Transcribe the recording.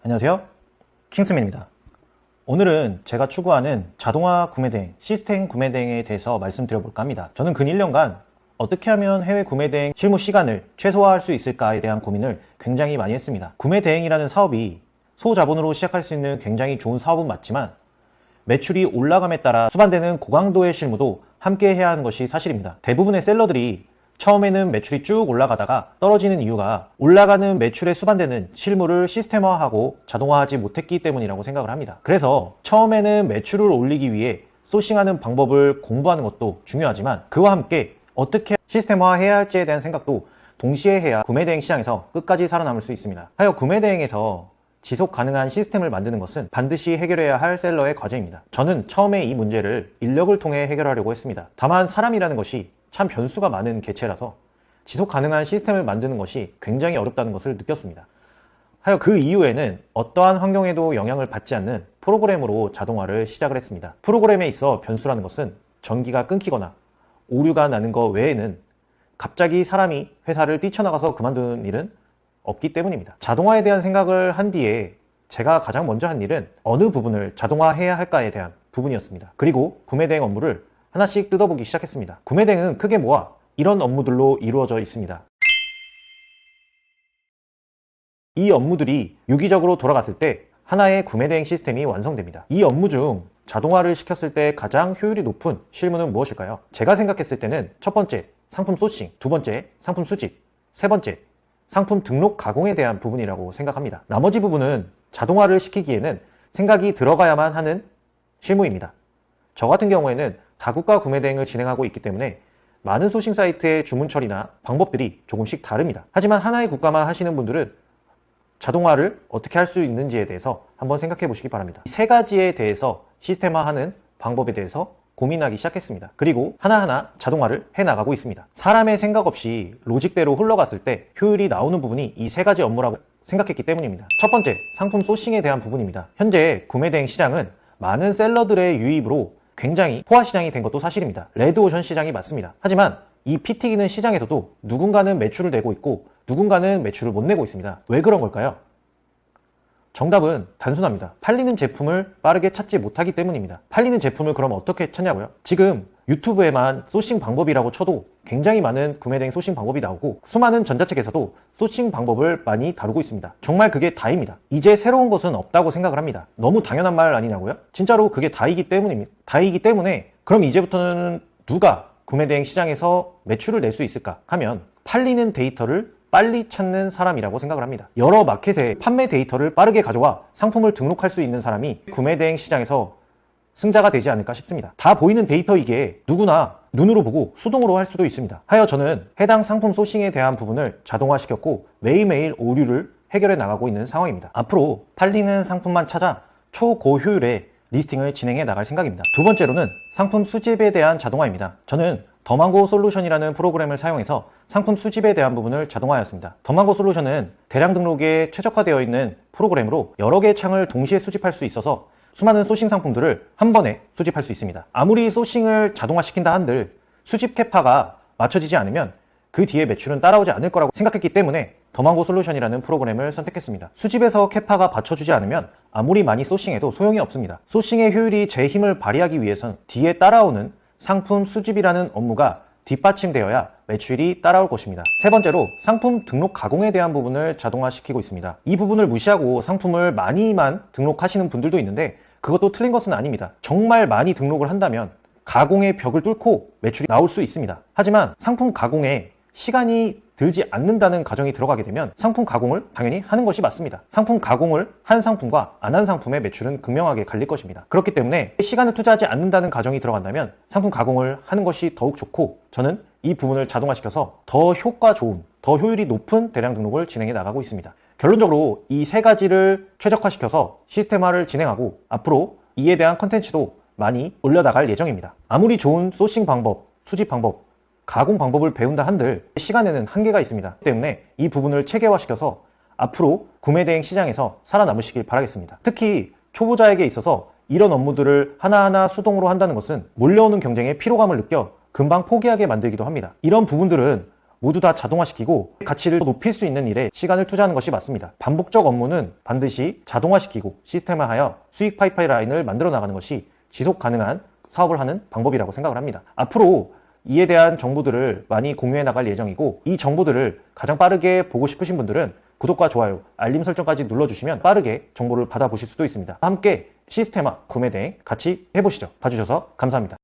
안녕하세요, 킹스맨입니다. 오늘은 제가 추구하는 자동화 구매대행, 시스템 구매대행에 대해서 말씀드려볼까 합니다. 저는 근 1년간 어떻게 하면 해외 구매대행 실무 시간을 최소화할 수 있을까에 대한 고민을 굉장히 많이 했습니다. 구매대행이라는 사업이 소자본으로 시작할 수 있는 굉장히 좋은 사업은 맞지만 매출이 올라감에 따라 수반되는 고강도의 실무도 함께 해야 하는 것이 사실입니다. 대부분의 셀러들이 처음에는 매출이 쭉 올라가다가 떨어지는 이유가 올라가는 매출에 수반되는 실무를 시스템화하고 자동화하지 못했기 때문이라고 생각을 합니다. 그래서 처음에는 매출을 올리기 위해 소싱하는 방법을 공부하는 것도 중요하지만 그와 함께 어떻게 시스템화해야 할지에 대한 생각도 동시에 해야 구매대행 시장에서 끝까지 살아남을 수 있습니다. 하여 구매대행에서 지속 가능한 시스템을 만드는 것은 반드시 해결해야 할 셀러의 과제입니다. 저는 처음에 이 문제를 인력을 통해 해결하려고 했습니다. 다만 사람이라는 것이 참 변수가 많은 개체라서 지속 가능한 시스템을 만드는 것이 굉장히 어렵다는 것을 느꼈습니다. 하여 그 이후에는 어떠한 환경에도 영향을 받지 않는 프로그램으로 자동화를 시작을 했습니다. 프로그램에 있어 변수라는 것은 전기가 끊기거나 오류가 나는 것 외에는 갑자기 사람이 회사를 뛰쳐나가서 그만두는 일은 없기 때문입니다. 자동화에 대한 생각을 한 뒤에 제가 가장 먼저 한 일은 어느 부분을 자동화해야 할까에 대한 부분이었습니다. 그리고 구매대행 업무를 하나씩 뜯어보기 시작했습니다. 구매대행은 크게 모아 이런 업무들로 이루어져 있습니다. 이 업무들이 유기적으로 돌아갔을 때 하나의 구매대행 시스템이 완성됩니다. 이 업무 중 자동화를 시켰을 때 가장 효율이 높은 실무는 무엇일까요? 제가 생각했을 때는 첫 번째, 상품 소싱, 두 번째, 상품 수집, 세 번째, 상품 등록 가공에 대한 부분이라고 생각합니다. 나머지 부분은 자동화를 시키기에는 생각이 들어가야만 하는 실무입니다. 저 같은 경우에는 다국가 구매대행을 진행하고 있기 때문에 많은 소싱 사이트의 주문 처리나 방법들이 조금씩 다릅니다. 하지만 하나의 국가만 하시는 분들은 자동화를 어떻게 할 수 있는지에 대해서 한번 생각해 보시기 바랍니다. 세 가지에 대해서 시스템화하는 방법에 대해서 고민하기 시작했습니다. 그리고 하나하나 자동화를 해나가고 있습니다. 사람의 생각 없이 로직대로 흘러갔을 때 효율이 나오는 부분이 이 세 가지 업무라고 생각했기 때문입니다. 첫 번째, 상품 소싱에 대한 부분입니다. 현재 구매대행 시장은 많은 셀러들의 유입으로 굉장히 포화 시장이 된 것도 사실입니다. 레드오션 시장이 맞습니다. 하지만 이 피 튀기는 시장에서도 누군가는 매출을 내고 있고 누군가는 매출을 못 내고 있습니다. 왜 그런 걸까요? 정답은 단순합니다. 팔리는 제품을 빠르게 찾지 못하기 때문입니다. 팔리는 제품을 그럼 어떻게 찾냐고요? 지금 유튜브에만 소싱 방법이라고 쳐도 굉장히 많은 구매대행 소싱 방법이 나오고 수많은 전자책에서도 소싱 방법을 많이 다루고 있습니다. 정말 그게 다입니다. 이제 새로운 것은 없다고 생각을 합니다. 너무 당연한 말 아니냐고요? 진짜로 그게 다이기 때문입니다. 다이기 때문에 그럼 이제부터는 누가 구매대행 시장에서 매출을 낼 수 있을까 하면 팔리는 데이터를 빨리 찾는 사람이라고 생각을 합니다. 여러 마켓에 판매 데이터를 빠르게 가져와 상품을 등록할 수 있는 사람이 구매대행 시장에서 승자가 되지 않을까 싶습니다. 다 보이는 데이터이기에 누구나 눈으로 보고 수동으로 할 수도 있습니다. 하여 저는 해당 상품 소싱에 대한 부분을 자동화시켰고 매일매일 오류를 해결해 나가고 있는 상황입니다. 앞으로 팔리는 상품만 찾아 초고효율의 리스팅을 진행해 나갈 생각입니다. 두 번째로는 상품 수집에 대한 자동화입니다. 저는 더망고 솔루션이라는 프로그램을 사용해서 상품 수집에 대한 부분을 자동화하였습니다. 더망고 솔루션은 대량 등록에 최적화되어 있는 프로그램으로 여러 개의 창을 동시에 수집할 수 있어서 수많은 소싱 상품들을 한 번에 수집할 수 있습니다. 아무리 소싱을 자동화시킨다 한들 수집 캐파가 맞춰지지 않으면 그 뒤에 매출은 따라오지 않을 거라고 생각했기 때문에 더망고 솔루션이라는 프로그램을 선택했습니다. 수집에서 캐파가 받쳐주지 않으면 아무리 많이 소싱해도 소용이 없습니다. 소싱의 효율이 제 힘을 발휘하기 위해선 뒤에 따라오는 상품 수집이라는 업무가 뒷받침되어야 매출이 따라올 것입니다. 세 번째로 상품 등록 가공에 대한 부분을 자동화시키고 있습니다. 이 부분을 무시하고 상품을 많이만 등록하시는 분들도 있는데 그것도 틀린 것은 아닙니다. 정말 많이 등록을 한다면 가공의 벽을 뚫고 매출이 나올 수 있습니다. 하지만 상품 가공에 시간이 들지 않는다는 가정이 들어가게 되면 상품 가공을 당연히 하는 것이 맞습니다. 상품 가공을 한 상품과 안 한 상품의 매출은 극명하게 갈릴 것입니다. 그렇기 때문에 시간을 투자하지 않는다는 가정이 들어간다면 상품 가공을 하는 것이 더욱 좋고 저는 이 부분을 자동화시켜서 더 효과 좋은, 더 효율이 높은 대량 등록을 진행해 나가고 있습니다. 결론적으로 이 세 가지를 최적화시켜서 시스템화를 진행하고 앞으로 이에 대한 컨텐츠도 많이 올려나갈 예정입니다. 아무리 좋은 소싱 방법, 수집 방법, 가공 방법을 배운다 한들 시간에는 한계가 있습니다. 때문에 이 부분을 체계화시켜서 앞으로 구매대행 시장에서 살아남으시길 바라겠습니다. 특히 초보자에게 있어서 이런 업무들을 하나하나 수동으로 한다는 것은 몰려오는 경쟁에 피로감을 느껴 금방 포기하게 만들기도 합니다. 이런 부분들은 모두 다 자동화시키고 가치를 높일 수 있는 일에 시간을 투자하는 것이 맞습니다. 반복적 업무는 반드시 자동화시키고 시스템화하여 수익 파이프라인을 만들어 나가는 것이 지속 가능한 사업을 하는 방법이라고 생각을 합니다. 앞으로 이에 대한 정보들을 많이 공유해 나갈 예정이고, 이 정보들을 가장 빠르게 보고 싶으신 분들은 구독과 좋아요, 알림 설정까지 눌러주시면 빠르게 정보를 받아보실 수도 있습니다. 함께 시스템화 구매 대행 같이 해보시죠. 봐주셔서 감사합니다.